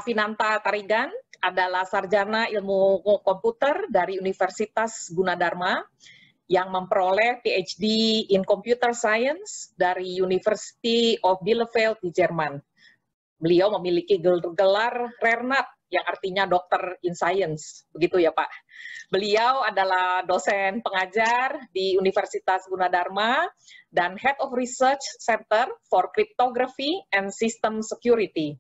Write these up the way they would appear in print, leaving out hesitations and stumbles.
Afinanta Tarigan adalah sarjana ilmu komputer dari Universitas Gunadarma yang memperoleh PhD in Computer Science dari University of Bielefeld di Jerman. Beliau memiliki gelar Rernat yang artinya Dokter in Science, begitu ya Pak. Beliau adalah dosen pengajar di Universitas Gunadarma dan Head of Research Center for Cryptography and System Security.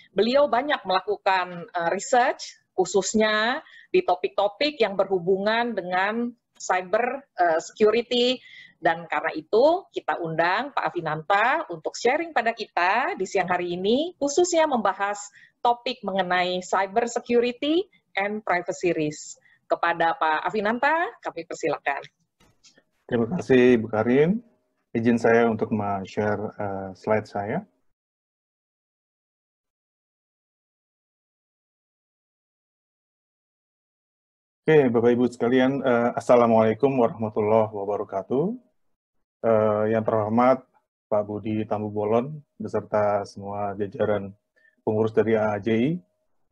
Beliau banyak melakukan research, khususnya di topik-topik yang berhubungan dengan cyber security, dan karena itu kita undang Pak Afinanta untuk sharing pada kita di siang hari ini, khususnya membahas topik mengenai cyber security and privacy risk. Kepada Pak Afinanta, kami persilakan. Terima kasih Bu Karin. Izin saya untuk share slide saya. Oke, Bapak Ibu sekalian, Assalamualaikum warahmatullahi wabarakatuh. Yang terhormat Pak Budi Tambu Bolon beserta semua jajaran pengurus dari AAJI,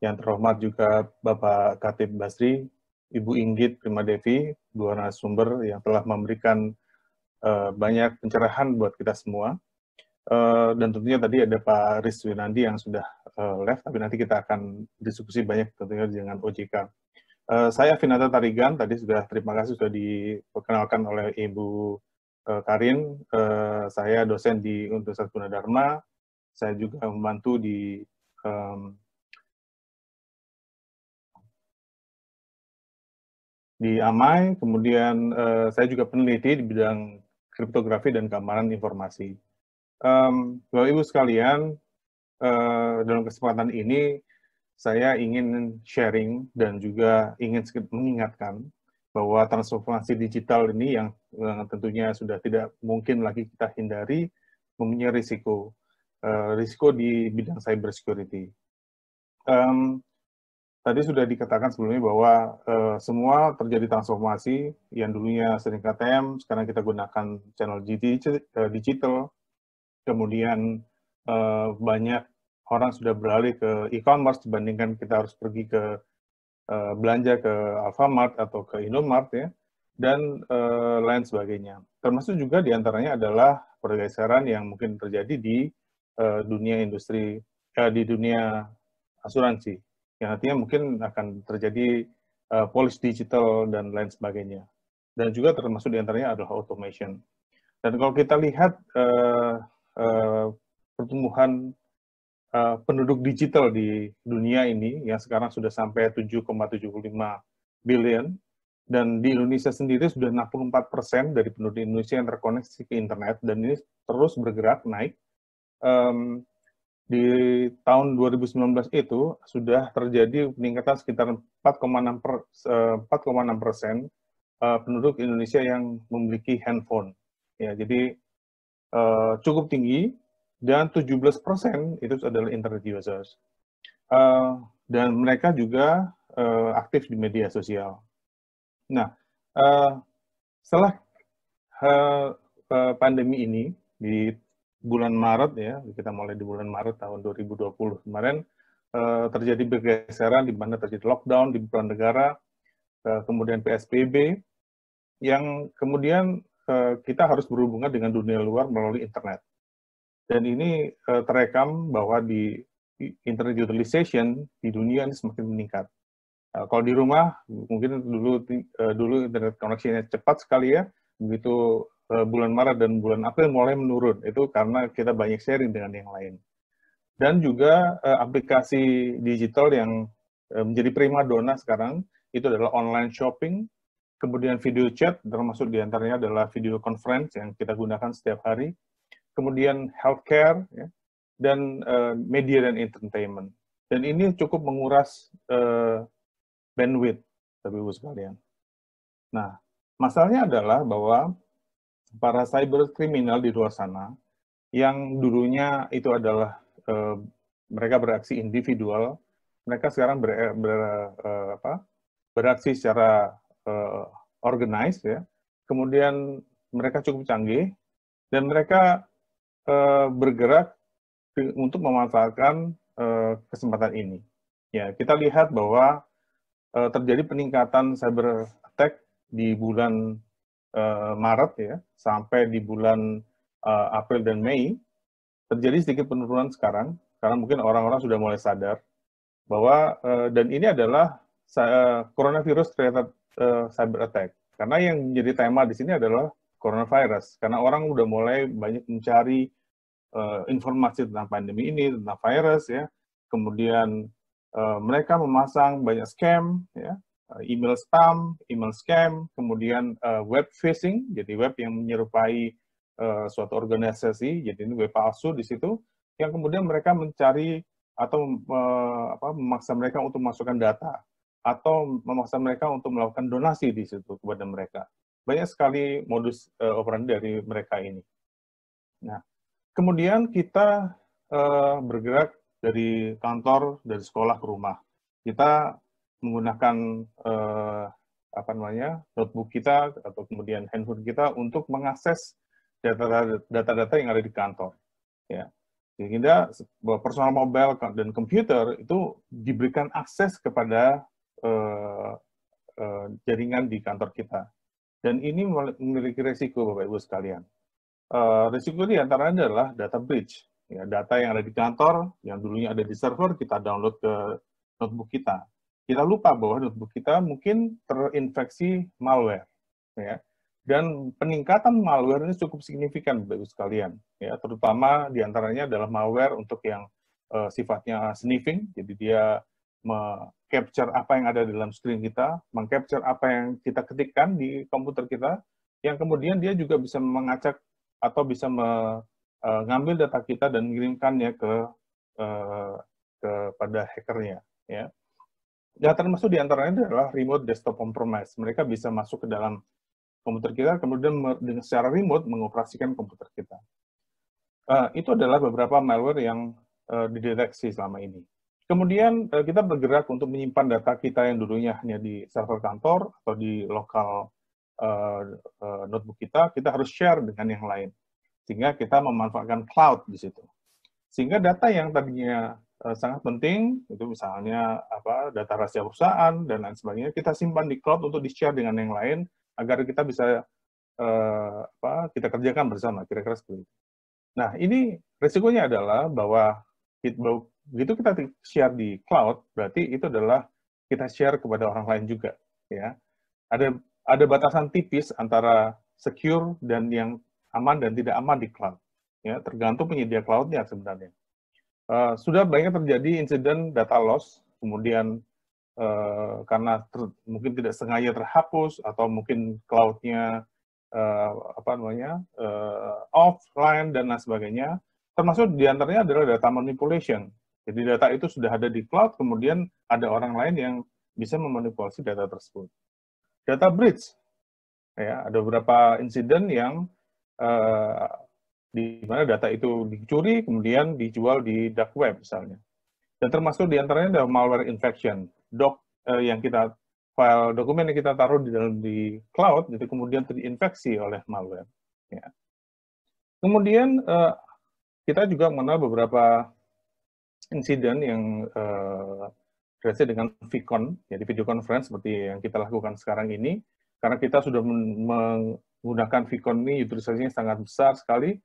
yang terhormat juga Bapak Khatib Basri, Ibu Inggit Primadevi, dua narasumber yang telah memberikan banyak pencerahan buat kita semua. Dan tentunya tadi ada Pak Rizwinandi yang sudah left, tapi nanti kita akan diskusi banyak tentunya dengan OJK. Saya Afinanta Tarigan, tadi terima kasih sudah diperkenalkan oleh Ibu Karin. Saya dosen di Universitas Gunadarma. Saya juga membantu di AMAI, kemudian saya juga peneliti di bidang kriptografi dan keamanan informasi. Bapak Ibu sekalian, dalam kesempatan ini saya ingin sharing dan juga ingin mengingatkan bahwa transformasi digital ini yang tentunya sudah tidak mungkin lagi kita hindari, mempunyai risiko di bidang cyber security. Tadi sudah dikatakan sebelumnya bahwa semua terjadi transformasi yang dulunya sering KTM, sekarang kita gunakan channel digital, kemudian banyak orang sudah beralih ke e-commerce dibandingkan kita harus pergi ke belanja ke Alfamart atau ke Indomart ya, dan lain sebagainya. Termasuk juga diantaranya adalah pergeseran yang mungkin terjadi di dunia industri, di dunia asuransi, yang artinya mungkin akan terjadi polis digital dan lain sebagainya. Dan juga termasuk diantaranya adalah automation. Dan kalau kita lihat pertumbuhan penduduk digital di dunia ini yang sekarang sudah sampai 7,75 billion, dan di Indonesia sendiri sudah 64% dari penduduk Indonesia yang terkoneksi ke internet, dan ini terus bergerak naik. Di tahun 2019 itu sudah terjadi peningkatan sekitar 4,6% penduduk Indonesia yang memiliki handphone. Ya, jadi cukup tinggi. Dan 17% itu adalah internet users. Dan mereka juga aktif di media sosial. Nah, setelah pandemi ini, di bulan Maret, ya, kita mulai di bulan Maret tahun 2020 kemarin, terjadi pergeseran di mana terjadi lockdown di beberapa negara, kemudian PSBB, yang kemudian kita harus berhubungan dengan dunia luar melalui internet. Dan ini terekam bahwa di internet utilization di dunia ini semakin meningkat. Kalau di rumah, mungkin dulu internet koneksinya cepat sekali ya, begitu bulan Maret dan bulan April mulai menurun, itu karena kita banyak sharing dengan yang lain. Dan juga aplikasi digital yang menjadi primadona sekarang, itu adalah online shopping, kemudian video chat, termasuk diantaranya adalah video conference yang kita gunakan setiap hari, kemudian healthcare, ya, dan media dan entertainment. Dan ini cukup menguras bandwidth, Bapak Ibu sekalian. Nah, masalahnya adalah bahwa para cyber kriminal di luar sana, yang dulunya itu adalah mereka beraksi individual, mereka sekarang beraksi secara organized, ya. Kemudian mereka cukup canggih, dan mereka bergerak untuk memanfaatkan kesempatan ini. Ya, kita lihat bahwa terjadi peningkatan cyber attack di bulan Maret ya, sampai di bulan April dan Mei. Terjadi sedikit penurunan sekarang, karena mungkin orang-orang sudah mulai sadar bahwa, dan ini adalah coronavirus related cyber attack. Karena yang menjadi tema di sini adalah coronavirus, karena orang udah mulai banyak mencari informasi tentang pandemi ini, tentang virus ya, kemudian mereka memasang banyak scam, ya, email spam, email scam, kemudian web phishing, jadi web yang menyerupai suatu organisasi, jadi ini web palsu di situ, yang kemudian mereka mencari atau memaksa mereka untuk memasukkan data, atau memaksa mereka untuk melakukan donasi di situ kepada mereka. Banyak sekali modus operandi dari mereka ini. Nah, kemudian kita bergerak dari kantor, dari sekolah ke rumah. Kita menggunakan notebook kita atau kemudian handphone kita untuk mengakses data-data yang ada di kantor. Ya, sehingga personal mobile dan komputer itu diberikan akses kepada jaringan di kantor kita. Dan ini memiliki resiko, Bapak Ibu sekalian. Risiko di antaranya adalah data breach. Ya, data yang ada di kantor, yang dulunya ada di server, kita download ke notebook kita. Kita lupa bahwa notebook kita mungkin terinfeksi malware. Ya. Dan peningkatan malware ini cukup signifikan, Bapak Ibu sekalian. Ya, terutama di antaranya adalah malware untuk yang sifatnya sniffing, jadi dia capture apa yang ada di dalam screen kita, meng-capture apa yang kita ketikkan di komputer kita, yang kemudian dia juga bisa mengacak atau bisa mengambil data kita dan mengirimkannya kepada hackernya. Ya. Dan termasuk di antaranya adalah remote desktop compromise. Mereka bisa masuk ke dalam komputer kita, kemudian secara remote mengoperasikan komputer kita. Itu adalah beberapa malware yang dideteksi selama ini. Kemudian kita bergerak untuk menyimpan data kita yang dulunya hanya di server kantor atau di lokal notebook kita harus share dengan yang lain. Sehingga kita memanfaatkan cloud di situ. Sehingga data yang tadinya sangat penting, itu misalnya data rahasia perusahaan dan lain sebagainya, kita simpan di cloud untuk di-share dengan yang lain, agar kita bisa kita kerjakan bersama, kira-kira seperti itu. Nah, ini resikonya adalah bahwa begitu kita share di cloud, berarti itu adalah kita share kepada orang lain juga. Ya. Ada batasan tipis antara secure dan yang aman dan tidak aman di cloud. Ya, tergantung penyedia cloud-nya sebenarnya. Sudah banyak terjadi insiden data loss, kemudian karena mungkin tidak sengaja terhapus, atau mungkin cloud-nya offline dan lain sebagainya, termasuk diantaranya adalah data manipulation. Jadi data itu sudah ada di cloud, kemudian ada orang lain yang bisa memanipulasi data tersebut. Data breach, ya, ada beberapa insiden yang di mana data itu dicuri, kemudian dijual di dark web misalnya. Dan termasuk diantaranya adalah malware infection, yang kita file dokumen yang kita taruh di cloud, itu kemudian terinfeksi oleh malware. Ya. Kemudian kita juga mengenal beberapa insiden yang terkait dengan VCon, jadi video conference seperti yang kita lakukan sekarang ini, karena kita sudah menggunakan VCon ini, utilisasinya sangat besar sekali,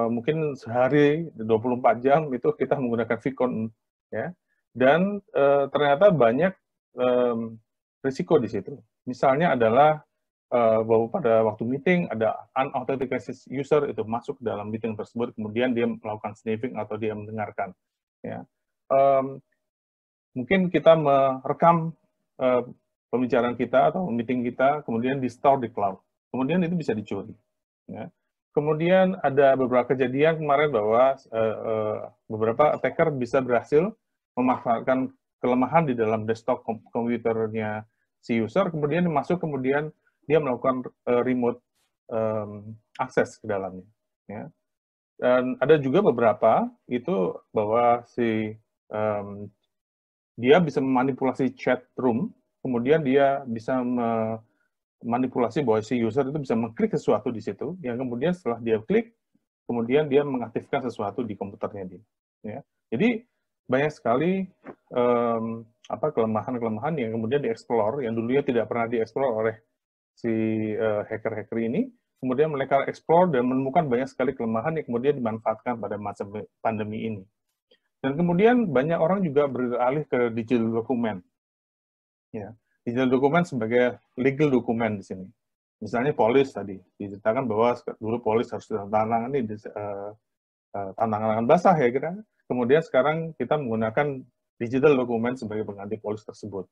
mungkin sehari 24 jam itu kita menggunakan VCon, ya. Dan ternyata banyak risiko di situ. Misalnya adalah bahwa pada waktu meeting ada unauthenticated user itu masuk ke dalam meeting tersebut, kemudian dia melakukan sniffing atau dia mendengarkan. Ya. Mungkin kita merekam pembicaraan kita atau meeting kita, kemudian di-store di cloud. Kemudian itu bisa dicuri. Ya. Kemudian ada beberapa kejadian kemarin bahwa beberapa attacker bisa berhasil memanfaatkan kelemahan di dalam desktop komputernya si user, kemudian masuk, kemudian dia melakukan remote akses ke dalamnya. Ya. Dan ada juga beberapa itu bahwa dia bisa memanipulasi chat room, kemudian dia bisa memanipulasi bahwa si user itu bisa mengklik sesuatu di situ, yang kemudian setelah dia klik, kemudian dia mengaktifkan sesuatu di komputernya dia. Ya. Jadi banyak sekali kelemahan-kelemahan yang kemudian dieksplor, yang dulunya tidak pernah dieksplor oleh si hacker-hacker ini, kemudian mereka eksplor dan menemukan banyak sekali kelemahan yang kemudian dimanfaatkan pada masa pandemi ini. Dan kemudian banyak orang juga beralih ke digital dokumen. Ya, digital dokumen sebagai legal dokumen di sini. Misalnya polis tadi, diceritakan bahwa dulu polis harus tantangan basah ya kira. Kemudian sekarang kita menggunakan digital dokumen sebagai pengganti polis tersebut.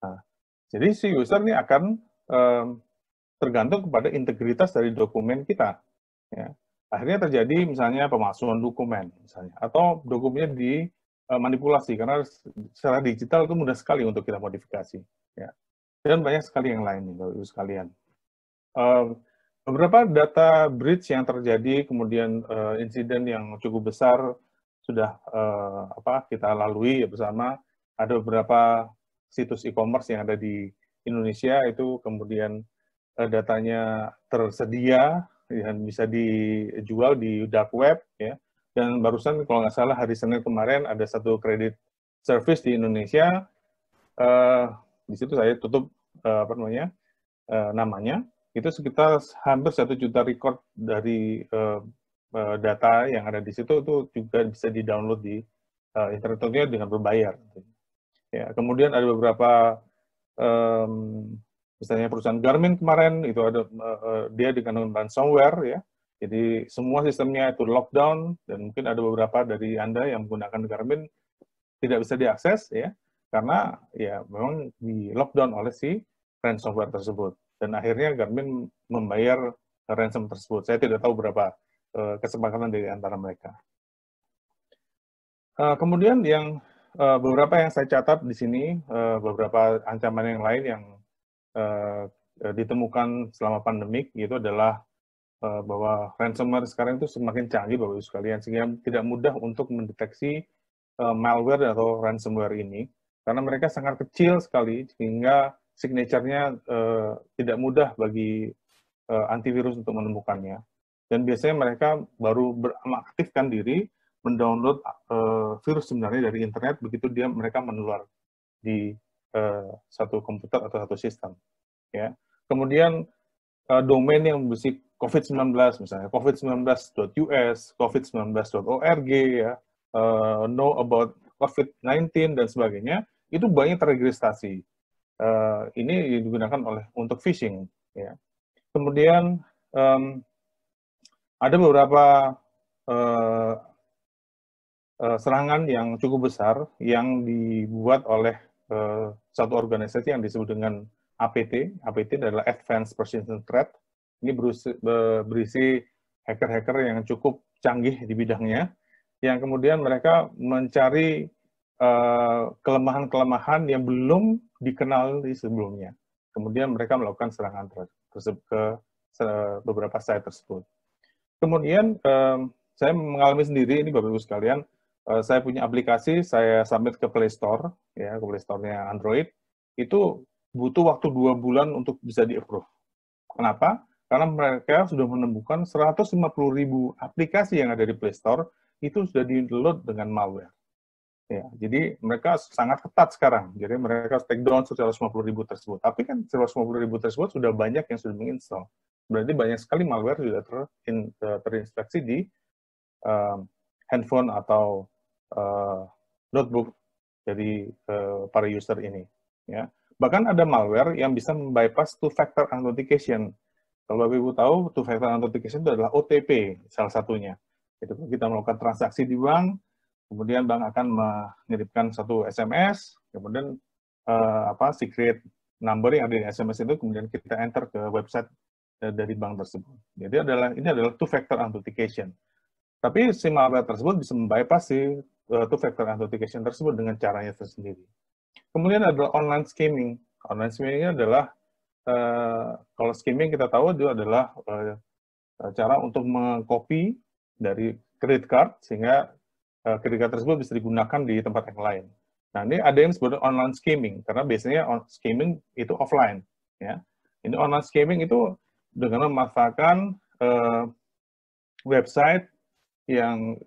Nah, jadi si user ini akan tergantung kepada integritas dari dokumen kita. Ya. Akhirnya terjadi misalnya pemalsuan dokumen, misalnya, atau dokumennya dimanipulasi karena secara digital itu mudah sekali untuk kita modifikasi. Ya. Dan banyak sekali yang lain, Bapak Ibu sekalian. Beberapa data breach yang terjadi, kemudian insiden yang cukup besar sudah kita lalui ya bersama. Ada beberapa situs e-commerce yang ada di Indonesia itu kemudian datanya tersedia dan bisa dijual di dark web ya. Dan barusan kalau nggak salah hari Senin kemarin ada satu kredit service di Indonesia. Di situ saya tutup namanya. Itu sekitar hampir 1 juta record dari data yang ada di situ itu juga bisa di-download di internetnya dengan berbayar. Ya, kemudian ada beberapa misalnya perusahaan Garmin kemarin itu ada dia dengan ransomware ya. Jadi semua sistemnya itu lockdown dan mungkin ada beberapa dari Anda yang menggunakan Garmin tidak bisa diakses ya karena ya memang di lockdown oleh si ransomware tersebut. Dan akhirnya Garmin membayar ransom tersebut. Saya tidak tahu berapa kesepakatan dari antara mereka. Kemudian yang beberapa yang saya catat di sini, beberapa ancaman yang lain yang ditemukan selama pandemik, itu adalah bahwa ransomware sekarang itu semakin canggih, Bapak Ibu sekalian, sehingga tidak mudah untuk mendeteksi malware atau ransomware ini, karena mereka sangat kecil sekali, sehingga signature-nya tidak mudah bagi antivirus untuk menemukannya. Dan biasanya mereka baru mengaktifkan diri, mendownload virus sebenarnya dari internet, begitu mereka menular di satu komputer atau satu sistem. Ya. Kemudian domain yang berisi COVID-19, misalnya covid19.us, covid19.org, ya, know about COVID-19, dan sebagainya, itu banyak terregistrasi. Ini digunakan untuk phishing. Ya. Kemudian ada beberapa serangan yang cukup besar yang dibuat oleh satu organisasi yang disebut dengan APT. APT adalah Advanced Persistent Threat. Ini berisi hacker-hacker yang cukup canggih di bidangnya, yang kemudian mereka mencari kelemahan-kelemahan yang belum dikenal di sebelumnya. Kemudian mereka melakukan serangan ke beberapa site tersebut. Kemudian saya mengalami sendiri, ini Bapak Ibu sekalian, saya punya aplikasi, saya submit ke Play Store, ya, ke Play Store-nya Android, itu butuh waktu 2 bulan untuk bisa di-approve. Kenapa? Karena mereka sudah menemukan 150.000 aplikasi yang ada di Play Store, itu sudah di-load dengan malware. Ya, jadi mereka sangat ketat sekarang, jadi mereka take down 150.000 tersebut. Tapi kan 150.000 tersebut sudah banyak yang sudah menginstall. Berarti banyak sekali malware sudah terinspeksi di handphone atau notebook dari para user ini. Ya. Bahkan ada malware yang bisa membypass two-factor authentication. Kalau Bapak Ibu tahu, two-factor authentication itu adalah OTP salah satunya. Itu kita melakukan transaksi di bank, kemudian bank akan mengirimkan satu SMS, kemudian secret number yang ada di SMS itu kemudian kita enter ke website dari bank tersebut. Jadi ini adalah two-factor authentication. Tapi si malware tersebut bisa membypass si two-factor authentication tersebut dengan caranya tersendiri. Kemudian adalah online skimming. Online skimming ini adalah, kalau skimming kita tahu itu adalah cara untuk mengcopy dari credit card, sehingga credit card tersebut bisa digunakan di tempat yang lain. Nah, ini ada yang disebut online skimming, karena biasanya skimming itu offline. Ya. Ini online skimming itu dengan memanfaatkan website yang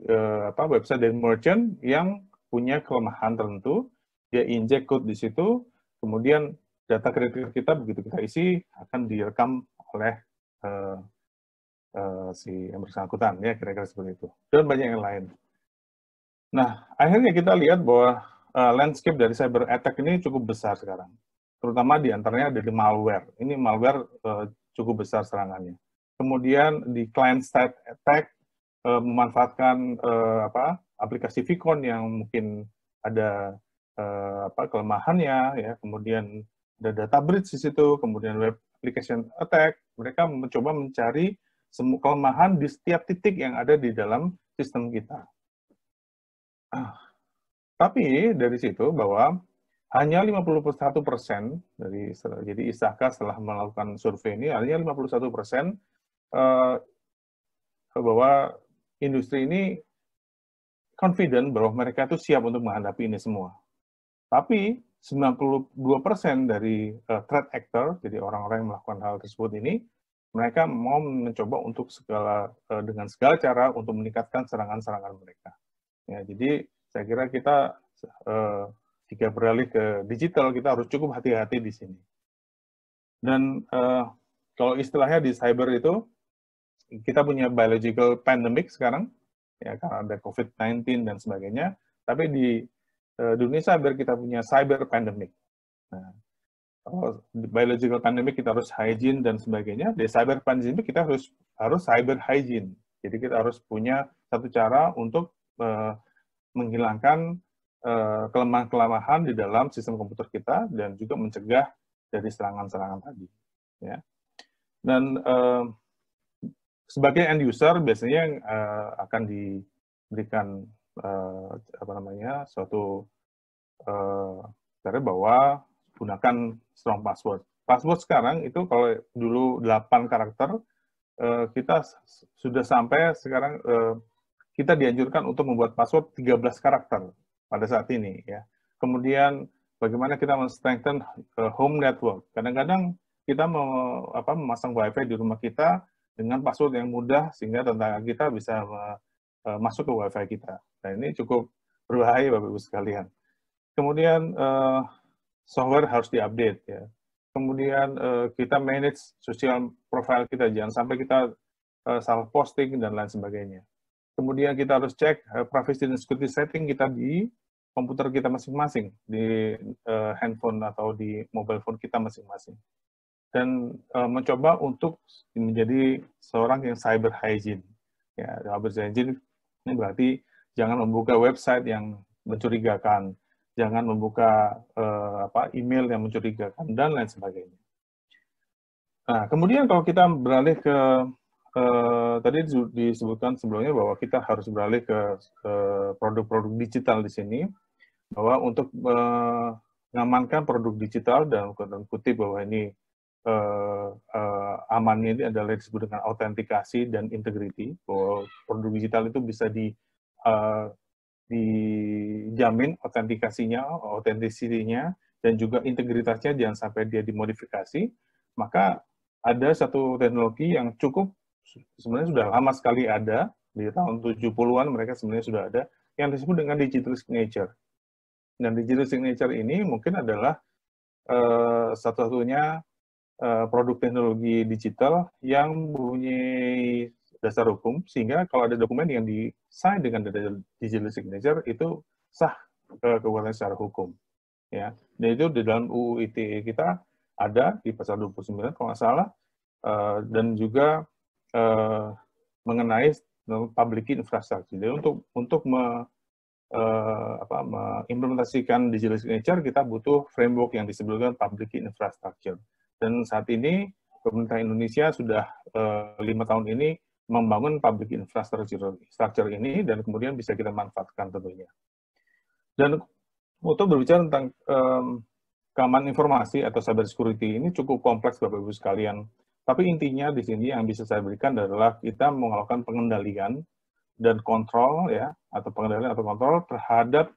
website dari merchant yang punya kelemahan tertentu, dia inject code di situ, kemudian data kredit kita begitu kita isi akan direkam oleh si yang bersangkutan, ya kira-kira seperti itu. Dan banyak yang lain. Nah, akhirnya kita lihat bahwa landscape dari cyber attack ini cukup besar sekarang. Terutama di antaranya ada di malware. Ini malware cukup besar serangannya. Kemudian di client-side attack, memanfaatkan aplikasi Vicon yang mungkin ada kelemahannya, ya. Kemudian ada data breach di situ, kemudian web application attack. Mereka mencoba mencari semua kelemahan di setiap titik yang ada di dalam sistem kita. Tapi dari situ bahwa hanya 51% dari, jadi ISAKA setelah melakukan survei ini, hanya 51% bahwa industri ini confident bahwa mereka itu siap untuk menghadapi ini semua. Tapi 92% dari threat actor, jadi orang-orang yang melakukan hal tersebut ini, mereka mau mencoba untuk dengan segala cara untuk meningkatkan serangan-serangan mereka. Ya, jadi saya kira kita jika beralih ke digital, kita harus cukup hati-hati di sini. Dan kalau istilahnya di cyber itu, kita punya biological pandemic sekarang, ya karena ada COVID-19 dan sebagainya. Tapi di dunia cyber kita punya cyber pandemic. Nah, di biological pandemic kita harus hygiene dan sebagainya. Di cyber pandemic kita harus cyber hygiene. Jadi kita harus punya satu cara untuk menghilangkan kelemahan-kelemahan di dalam sistem komputer kita dan juga mencegah dari serangan-serangan tadi. Ya. Dan sebagai end user biasanya akan diberikan suatu cara bahwa gunakan strong password. Password sekarang itu kalau dulu 8 karakter, kita sudah sampai sekarang kita dianjurkan untuk membuat password 13 karakter pada saat ini, ya. Kemudian bagaimana kita men-strengthen home network. Kadang-kadang kita memasang WiFi di rumah kita dengan password yang mudah sehingga tetangga kita bisa masuk ke WiFi kita. Nah, ini cukup berbahaya Bapak Ibu sekalian. Kemudian software harus diupdate, ya. Kemudian kita manage social profile kita, jangan sampai kita salah posting dan lain sebagainya. Kemudian kita harus cek privacy dan security setting kita di komputer kita masing-masing, di handphone atau di mobile phone kita masing-masing. Dan mencoba untuk menjadi seorang yang cyber hygiene. Ya, cyber hygiene ini berarti jangan membuka website yang mencurigakan, jangan membuka email yang mencurigakan, dan lain sebagainya. Nah, kemudian kalau kita beralih ke tadi disebutkan sebelumnya bahwa kita harus beralih ke produk-produk digital di sini, bahwa untuk mengamankan produk digital dan kutip bahwa ini amannya ini adalah disebut dengan autentikasi dan integrity, bahwa produk digital itu bisa dijamin autentisitinya dan juga integritasnya jangan sampai dia dimodifikasi. Maka ada satu teknologi yang cukup sebenarnya sudah lama sekali ada, di tahun 70-an mereka sebenarnya sudah ada, yang disebut dengan digital signature. Dan digital signature ini mungkin adalah satu-satunya produk teknologi digital yang mempunyai dasar hukum, sehingga kalau ada dokumen yang di-sign dengan digital signature, itu sah kekuatan secara hukum. Ya. Dan itu di dalam UU ITE kita ada, di pasal 29 kalau nggak salah, dan juga mengenai public key infrastructure. Jadi untuk mengimplementasikan digital signature, kita butuh framework yang disebutkan public key infrastructure. Dan saat ini pemerintah Indonesia sudah 5 tahun ini membangun public infrastructure ini, dan kemudian bisa kita manfaatkan tentunya. Dan untuk berbicara tentang keamanan informasi atau cyber security ini cukup kompleks Bapak Ibu sekalian. Tapi intinya di sini yang bisa saya berikan adalah kita melakukan pengendalian dan kontrol, ya, atau pengendalian atau kontrol terhadap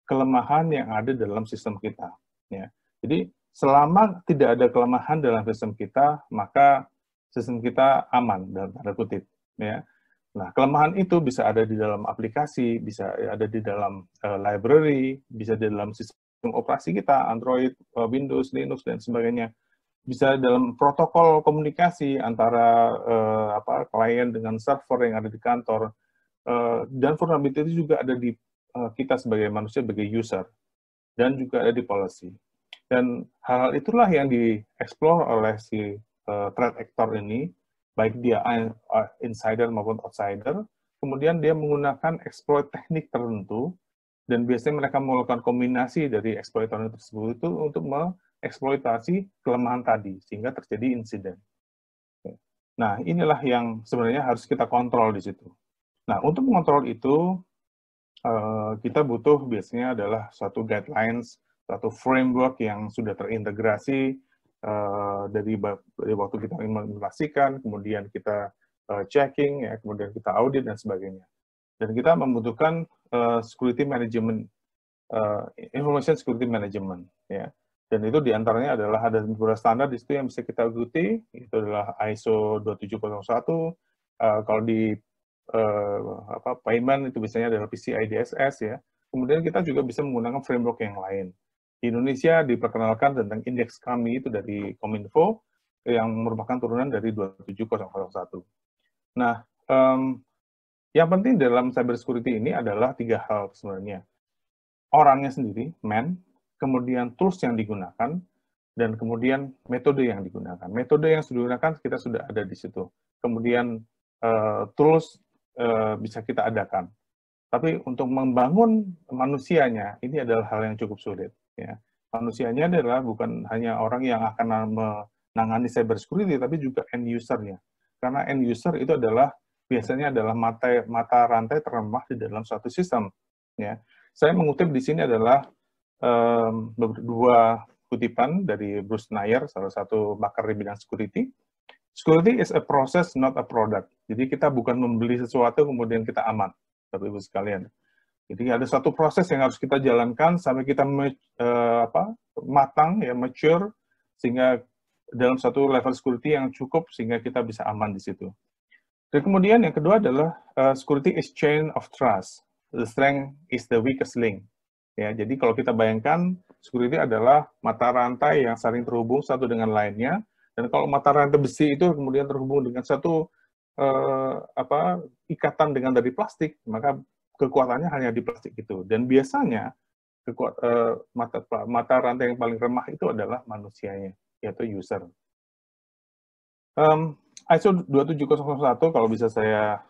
kelemahan yang ada dalam sistem kita. Ya. Jadi selama tidak ada kelemahan dalam sistem kita, maka sistem kita aman dalam tanda kutip. Ya. Nah, kelemahan itu bisa ada di dalam aplikasi, bisa ada di dalam library, bisa di dalam sistem operasi kita, Android, Windows, Linux, dan sebagainya. Bisa dalam protokol komunikasi antara klien dengan server yang ada di kantor. Dan vulnerability itu juga ada di kita sebagai manusia, sebagai user, dan juga ada di policy. Dan hal-hal itulah yang dieksplor oleh si threat actor ini, baik dia insider maupun outsider, kemudian dia menggunakan exploit teknik tertentu, dan biasanya mereka melakukan kombinasi dari eksploitan tersebut itu untuk mengeksploitasi kelemahan tadi, sehingga terjadi insiden. Nah, inilah yang sebenarnya harus kita kontrol di situ. Nah, untuk mengontrol itu, kita butuh biasanya adalah suatu guidelines, satu framework yang sudah terintegrasi dari waktu kita implementasikan, kemudian kita checking, ya, kemudian kita audit, dan sebagainya. Dan kita membutuhkan security management, information security management, ya. Dan itu diantaranya adalah ada beberapa standar di situ yang bisa kita ikuti, itu adalah ISO 2701, kalau di payment itu biasanya adalah PCI DSS, ya. Kemudian kita juga bisa menggunakan framework yang lain. Di Indonesia diperkenalkan tentang indeks kami itu dari Kominfo yang merupakan turunan dari 27001. Nah, yang penting dalam cybersecurity ini adalah 3 hal sebenarnya. Orangnya sendiri, man, kemudian tools yang digunakan, dan kemudian metode yang digunakan. Metode yang sudah digunakan kita sudah ada di situ. Kemudian tools bisa kita adakan. Tapi untuk membangun manusianya, ini adalah hal yang cukup sulit. Ya. Manusianya adalah bukan hanya orang yang akan menangani cybersecurity, tapi juga end user-nya. Karena end user itu adalah biasanya adalah mata rantai terlemah di dalam suatu sistem. Ya. Saya mengutip di sini adalah dua kutipan dari Bruce Nair, salah satu pakar di bidang security. Security is a process, not a product. Jadi kita bukan membeli sesuatu kemudian kita aman, Bapak Ibu sekalian. Jadi ada satu proses yang harus kita jalankan sampai kita matang, ya, mature, sehingga dalam satu level security yang cukup sehingga kita bisa aman di situ. Dan kemudian yang kedua adalah security is chain of trust. The strength is the weakest link. Ya, jadi kalau kita bayangkan security adalah mata rantai yang saling terhubung satu dengan lainnya. Dan kalau mata rantai besi itu kemudian terhubung dengan satu ikatan dengan dari plastik, maka kekuatannya hanya di plastik itu. Dan biasanya mata rantai yang paling remah itu adalah manusianya, yaitu user. ISO 27001 kalau bisa saya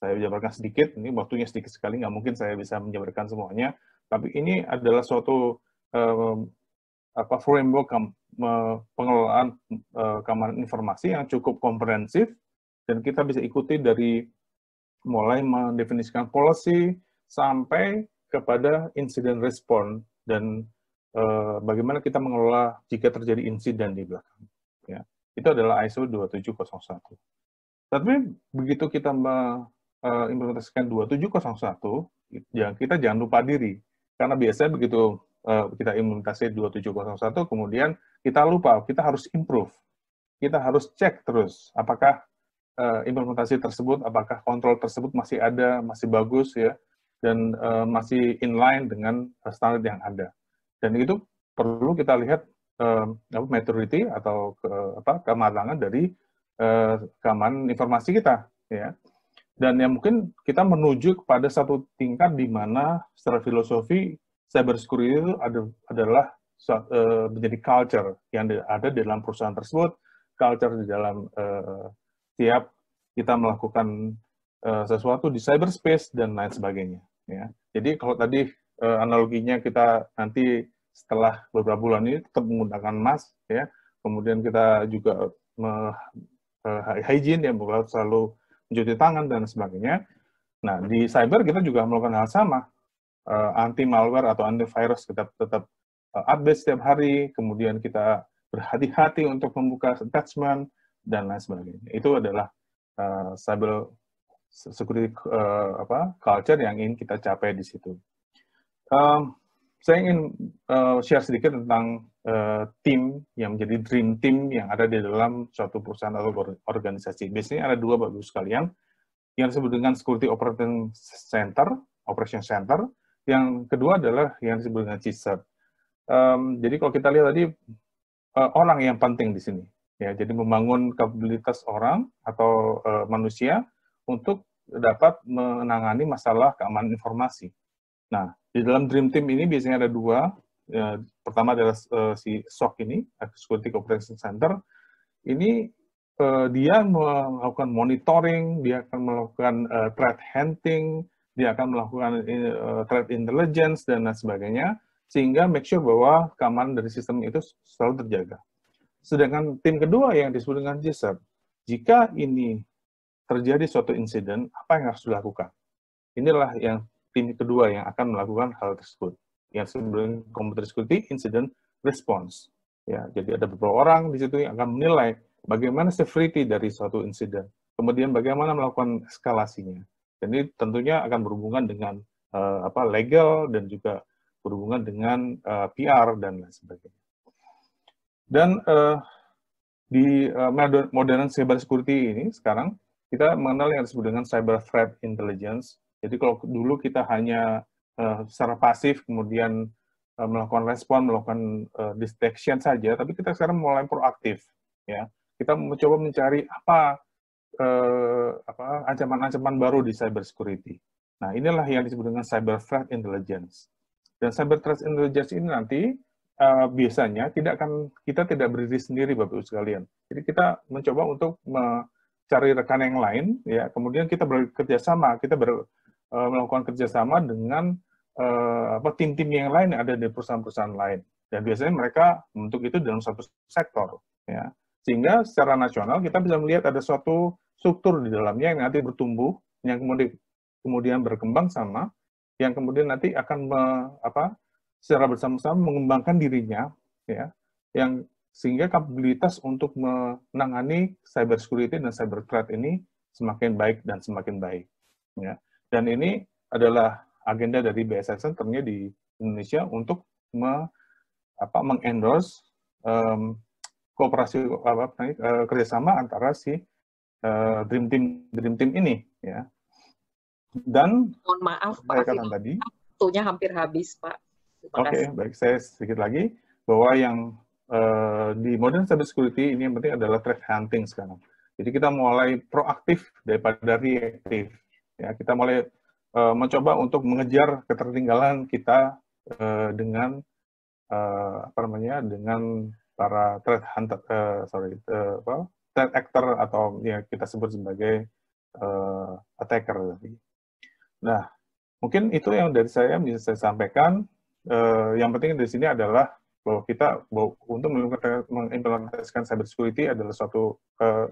jabarkan sedikit, ini waktunya sedikit sekali, nggak mungkin saya bisa menjabarkan semuanya, tapi ini adalah suatu framework pengelolaan keamanan informasi yang cukup komprehensif, dan kita bisa ikuti dari mulai mendefinisikan policy sampai kepada incident response, dan bagaimana kita mengelola jika terjadi insiden di belakang. Ya. Itu adalah ISO 2701. Tapi begitu kita implementasikan 2701, kita jangan lupa diri. Karena biasanya begitu kita implementasi 2701, kemudian kita lupa, kita harus improve. Kita harus cek terus, apakah implementasi tersebut, apakah kontrol tersebut masih ada, masih bagus, ya, dan masih inline dengan standar yang ada. Dan itu perlu kita lihat maturity atau kematangan dari keamanan informasi kita, ya. Dan yang mungkin kita menuju kepada satu tingkat di mana secara filosofi cybersecurity itu adalah menjadi culture yang ada di dalam perusahaan tersebut, culture di dalam setiap kita melakukan sesuatu di cyberspace dan lain sebagainya. Ya. Jadi kalau tadi analoginya kita nanti setelah beberapa bulan ini tetap menggunakan mask, ya, kemudian kita juga hygiene, yang selalu mencuci tangan dan sebagainya. Nah, di cyber kita juga melakukan hal sama. Anti malware atau antivirus kita tetap update setiap hari, kemudian kita berhati-hati untuk membuka attachment dan lain sebagainya. Itu adalah cyber security culture yang ingin kita capai di situ. Saya ingin share sedikit tentang tim yang menjadi dream team yang ada di dalam suatu perusahaan atau organisasi. Biasanya ada dua, Bapak Ibu sekalian, yang disebut dengan Security Operation Center. Yang kedua adalah yang disebut dengan CSIRT. Jadi kalau kita lihat tadi, orang yang penting di sini. Ya, jadi membangun kapabilitas orang atau manusia untuk dapat menangani masalah keamanan informasi. Nah, di dalam Dream Team ini biasanya ada dua. Pertama adalah si SOC ini, Security Operations Center. Ini dia melakukan monitoring, dia akan melakukan threat hunting, dia akan melakukan threat intelligence, dan lain sebagainya, sehingga make sure bahwa keamanan dari sistem itu selalu terjaga. Sedangkan tim kedua yang disebut dengan GSIRT, jika ini terjadi suatu insiden, apa yang harus dilakukan? Inilah yang tim kedua yang akan melakukan hal tersebut, yang disebut Computer Security Incident Response. Ya, jadi ada beberapa orang di situ yang akan menilai bagaimana severity dari suatu insiden, kemudian bagaimana melakukan eskalasinya. Dan ini tentunya akan berhubungan dengan legal dan juga berhubungan dengan PR dan lain sebagainya. Dan di modern cyber security ini sekarang kita mengenal yang disebut dengan cyber threat intelligence. Jadi kalau dulu kita hanya secara pasif kemudian melakukan respon, melakukan detection saja, tapi kita sekarang mulai proaktif. Ya, kita mencoba mencari apa ancaman-ancaman baru di cyber security. Nah, inilah yang disebut dengan cyber threat intelligence. Dan cyber threat intelligence ini nanti biasanya kita tidak berdiri sendiri, Bapak Ibu sekalian. Jadi kita mencoba untuk mencari rekan yang lain, ya. Kemudian kita bekerja sama, melakukan kerjasama dengan tim-tim yang lain yang ada di perusahaan-perusahaan lain. Dan biasanya mereka membentuk itu dalam satu sektor, ya. Sehingga secara nasional kita bisa melihat ada suatu struktur di dalamnya yang nanti bertumbuh, yang kemudian berkembang sama, yang kemudian nanti akan secara bersama-sama mengembangkan dirinya, ya, yang sehingga kapabilitas untuk menangani cyber security dan cyber threat ini semakin baik dan semakin baik. Ya. Dan ini adalah agenda dari BSS Center-nya di Indonesia untuk mengendorse kooperasi kerjasama antara si Dream Team ini, ya. Dan mohon maaf Pak Afif, waktunya hampir habis, Pak. Oke, baik. Saya sedikit lagi bahwa yang di modern cyber security ini yang penting adalah threat hunting sekarang. Jadi kita mulai proaktif daripada reaktif. Ya, kita mulai mencoba untuk mengejar ketertinggalan kita dengan dengan para threat hunter, threat actor atau yang kita sebut sebagai attacker. Nah, mungkin itu yang dari saya bisa saya sampaikan. Yang penting di sini adalah bahwa kita untuk mengimplementasikan cyber security adalah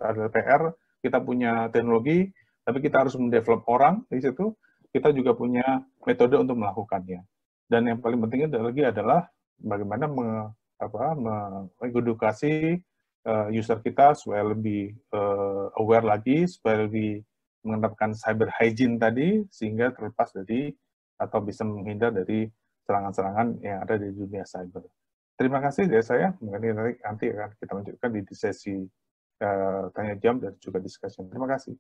adalah PR. Kita punya teknologi, tapi kita harus mendevelop orang di situ. Kita juga punya metode untuk melakukannya. Dan yang paling penting lagi adalah bagaimana mengedukasi user kita supaya lebih aware lagi, supaya lebih menerapkan cyber hygiene tadi, sehingga terlepas dari atau bisa menghindar dari serangan-serangan yang ada di dunia cyber. Terima kasih dari saya. Nanti akan kita lanjutkan di sesi tanya jawab dan juga discussion. Terima kasih.